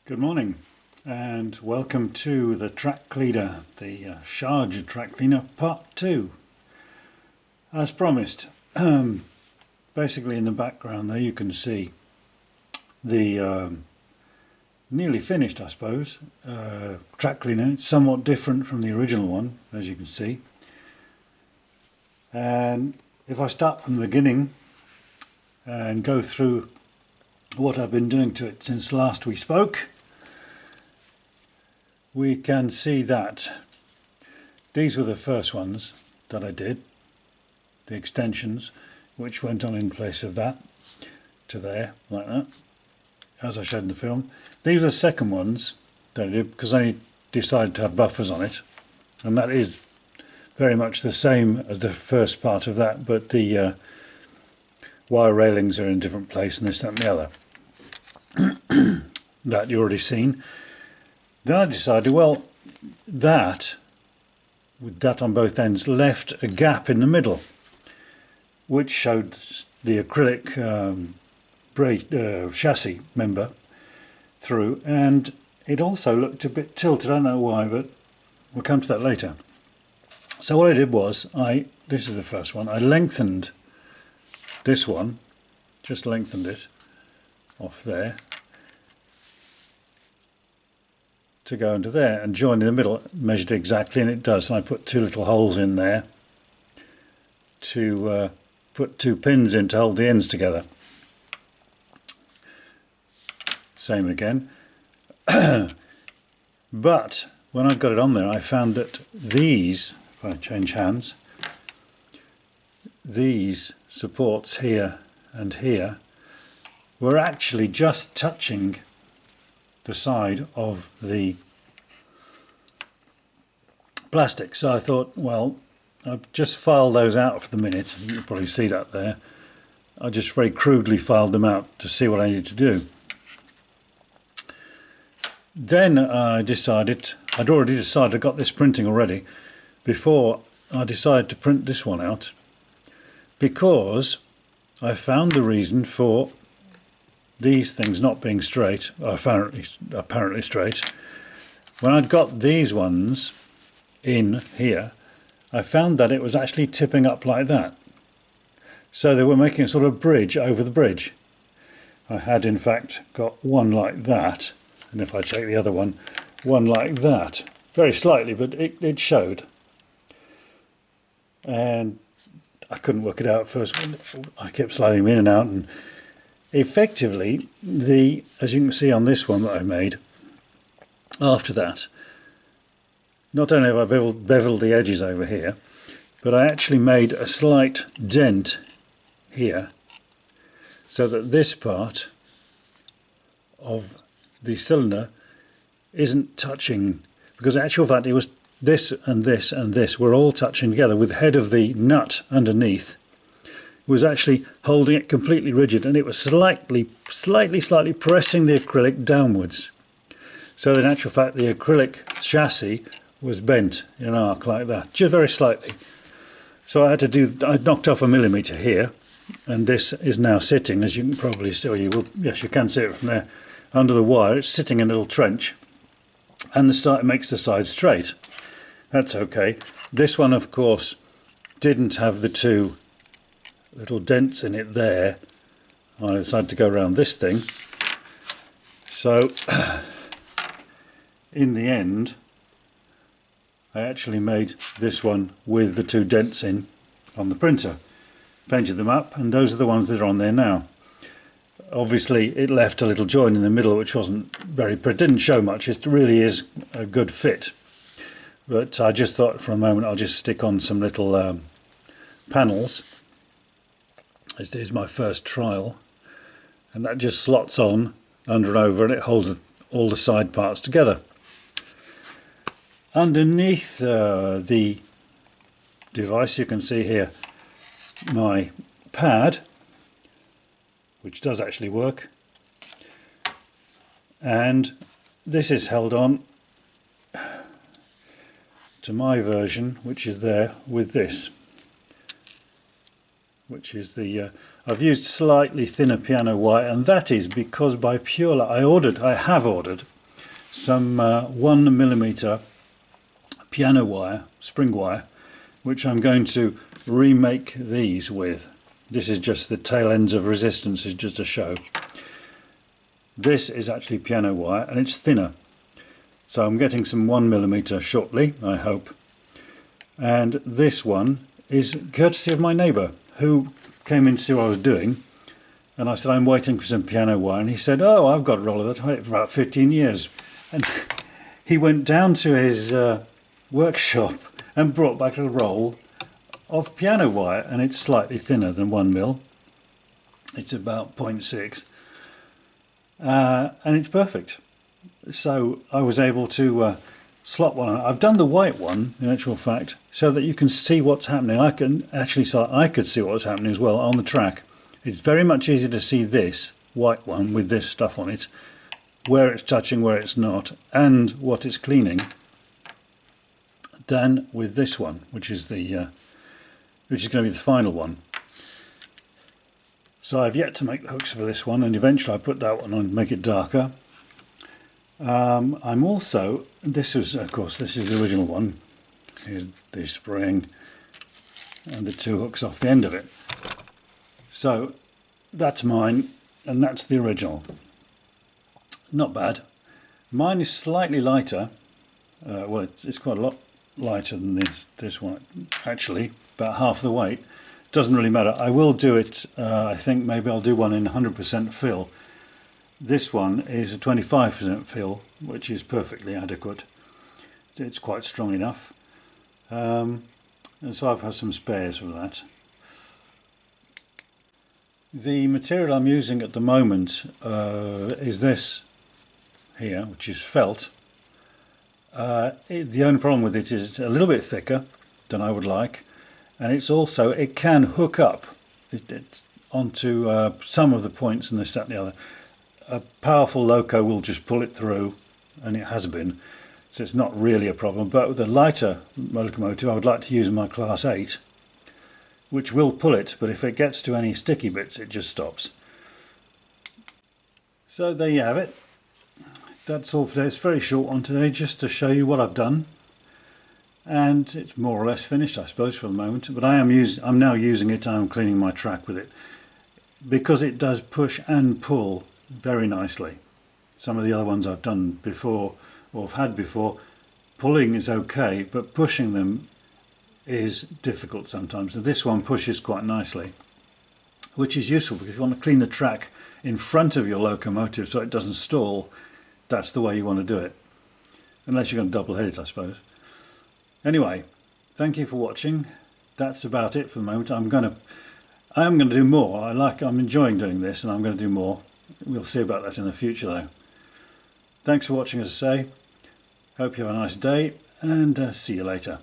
Good morning and welcome to the track cleaner, the Sharge track cleaner part 2. As promised, basically in the background there you can see the nearly finished, I suppose, track cleaner. It's somewhat different from the original one, as you can see. And if I start from the beginning and go through what I've been doing to it since last we spoke, we can see that these were the first ones that I did, the extensions which went on in place of that to there, like that, as I showed in the film. These are the second ones that I did because I decided to have buffers on it, and that is very much the same as the first part of that, but the wire railings are in a different place and this, that and the other. That you already seen. Then I decided, well, that, with that on both ends, left a gap in the middle, which showed the acrylic chassis member through, and it also looked a bit tilted. I don't know why, but we'll come to that later. So what I did was, this is the first one, I lengthened this one, just lengthened it off there, to go into there and join in the middle, measured exactly, and it does. And I put two little holes in there to put two pins in to hold the ends together. Same again. But when I got it on there, I found that these, if I change hands, these supports here and here were actually just touching the side of the plastic. So I thought, well, I've just filed those out for the minute. You can probably see that there. I just very crudely filed them out to see what I needed to do. Then I decided, I'd already decided, I got this printing already, before I decided to print this one out, because I found the reason for these things not being straight, apparently straight. When I'd got these ones in here, I found that it was actually tipping up like that. So they were making a sort of bridge over the bridge. I had in fact got one like that, and if I take the other one like that. Very slightly, but it showed. And I couldn't work it out at first. I kept sliding them in and out, and effectively, as you can see on this one that I made, after that, not only have I beveled the edges over here, but I actually made a slight dent here, so that this part of the cylinder isn't touching, because in actual fact it was this and this and this were all touching together, with the head of the nut underneath was actually holding it completely rigid, and it was slightly pressing the acrylic downwards. So in actual fact the acrylic chassis was bent in an arc like that, just very slightly. So I knocked off a millimetre here, and this is now sitting, as you can probably see, or you will, yes, you can see it from there, under the wire. It's sitting in a little trench, and the side makes the side straight. That's okay. This one, of course, didn't have the two little dents in it there. I decided to go around this thing. So in the end I actually made this one with the two dents in on the printer, painted them up, and those are the ones that are on there now. Obviously it left a little join in the middle which wasn't very pretty, didn't show much. It really is a good fit, but I just thought for a moment I'll just stick on some little panels. This is my first trial, and that just slots on under and over, and it holds all the side parts together. Underneath the device you can see here my pad, which does actually work, and this is held on to my version, which is there with this, which is the I've used slightly thinner piano wire, and that is because by pure luck I have ordered some 1mm piano wire, spring wire, which I'm going to remake these with. This is just the tail ends of resistance, is just a show. This is actually piano wire and it's thinner. So I'm getting some 1mm shortly, I hope. And this one is courtesy of my neighbour who came in to see what I was doing. And I said, I'm waiting for some piano wire. And he said, oh, I've got a roll of that. I've had it for about 15 years. And he went down to his workshop and brought back a roll of piano wire. And it's slightly thinner than 1mm. It's about 0.6. And it's perfect. So I was able to slot one on. I've done the white one, in actual fact, so that you can see what's happening. I can actually, so I could see what was happening as well on the track. It's very much easier to see this white one with this stuff on it, where it's touching, where it's not, and what it's cleaning, than with this one, which is the which is going to be the final one. So I've yet to make the hooks for this one, and eventually I put that one on and make it darker. I'm also, this is, of course, this is the original one. Here's the spring and the two hooks off the end of it. So that's mine, and that's the original. Not bad. Mine is slightly lighter. Well, it's quite a lot lighter than this one, actually, about half the weight. Doesn't really matter. I will do it, I think maybe I'll do one in 100% fill. This one is a 25% fill, which is perfectly adequate. It's quite strong enough. And so I've had some spares for that. The material I'm using at the moment is this here, which is felt. The only problem with it is it's a little bit thicker than I would like, and it's also, it can hook up onto some of the points and this, that and the other. A powerful loco will just pull it through, and it has been, so it's not really a problem. But with a lighter locomotive I would like to use my Class 8, which will pull it, but if it gets to any sticky bits it just stops. So there you have it. That's all for today. It's a very short one today, just to show you what I've done, and it's more or less finished, I suppose, for the moment. But I'm now using it. I'm cleaning my track with it because it does push and pull very nicely. Some of the other ones I've done before or have had before, pulling is okay, but pushing them is difficult sometimes. And this one pushes quite nicely, which is useful because if you want to clean the track in front of your locomotive so it doesn't stall, that's the way you want to do it. Unless you're going to double head it, I suppose. Anyway, thank you for watching. That's about it for the moment. I am going to do more. I'm enjoying doing this, and I'm going to do more. We'll see about that in the future though. Thanks for watching, as I say. Hope you have a nice day, and see you later.